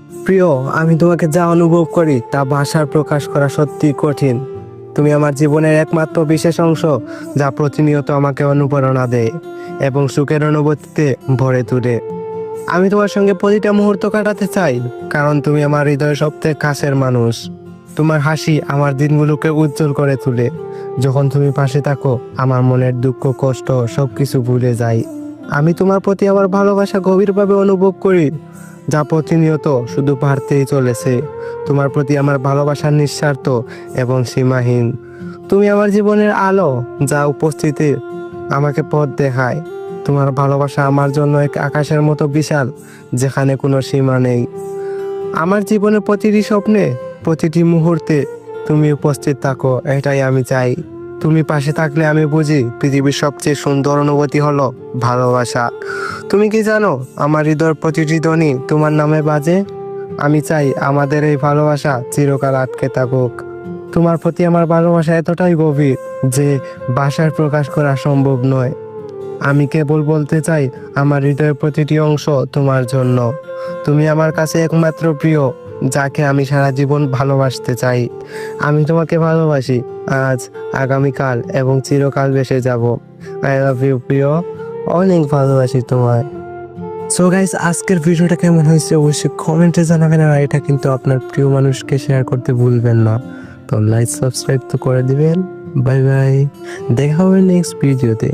প্রিয়, আমি তোমাকে যা অনুভব করি তা ভাষার প্রকাশ করা সত্যি কঠিন। তুমি আমার জীবনের একমাত্র বিশেষ অংশ, যা প্রতিনিয়ত আমাকে অনুপ্রেরণা দেয় এবং সুখের অনুভূতিতে ভরে তোলে। আমি তোমার সঙ্গে প্রতিটা মুহূর্ত কাটাতে চাই, কারণ তুমি আমার হৃদয়ের সবথেকে কাছের মানুষ। তোমার হাসি আমার দিনগুলোকে উজ্জ্বল করে তোলে। যখন তুমি পাশে থাকো, আমার মনের দুঃখ কষ্ট সবকিছু ভুলে যাই। আমি তোমার প্রতি আমার ভালোবাসা গভীরভাবে অনুভব করি, যা প্রতিনিয়ত শুধু বাড়তেই চলেছে। তোমার প্রতি আমার ভালোবাসা নিঃস্বার্থ এবং সীমাহীন। তুমি আমার জীবনের আলো, যা উপস্থিতি আমাকে পথ দেখায়। তোমার ভালোবাসা আমার জন্য এক আকাশের মতো বিশাল, যেখানে কোনো সীমা নেই। আমার জীবনের প্রতিটি স্বপ্নে, প্রতিটি মুহূর্তে তুমি উপস্থিত থাকো, এটাই আমি চাই। তুমি পাশে থাকলে আমি বুঝি পৃথিবীর সবচেয়ে সুন্দর অনুভূতি হলো ভালোবাসা। তুমি কি জানো, আমার হৃদয়ের প্রতিটি ধ্বনি তোমার নামে বাজে। আমি চাই আমাদের এই ভালোবাসা চিরকাল আটকে থাকুক। তোমার প্রতি আমার ভালোবাসা এতটাই গভীর যে ভাষায় প্রকাশ করা সম্ভব নয়। আমি কেবল বলতে চাই, আমার হৃদয়ের প্রতিটি অংশ তোমার জন্য। তুমি আমার কাছে একমাত্র প্রিয়, যাকে আমি সারা জীবন ভালোবাসতে চাই। আমি তোমাকে ভালোবাসি, আজ, আগামীকাল এবং চিরকাল বেসে যাব। আই লাভ ইউ প্রিয়, অনেক ভালোবাসি তোমায়। সো গাইস, আজকের ভিডিওটা কেমন হয়েছে অবশ্যই কমেন্টে জানাবেন, আর এটা কিন্তু আপনার প্রিয় মানুষকে শেয়ার করতে ভুলবেন না। তো লাইক সাবস্ক্রাইব তো করে দিবেন। বাই বাই, দেখা হবে নেক্সট ভিডিওতে।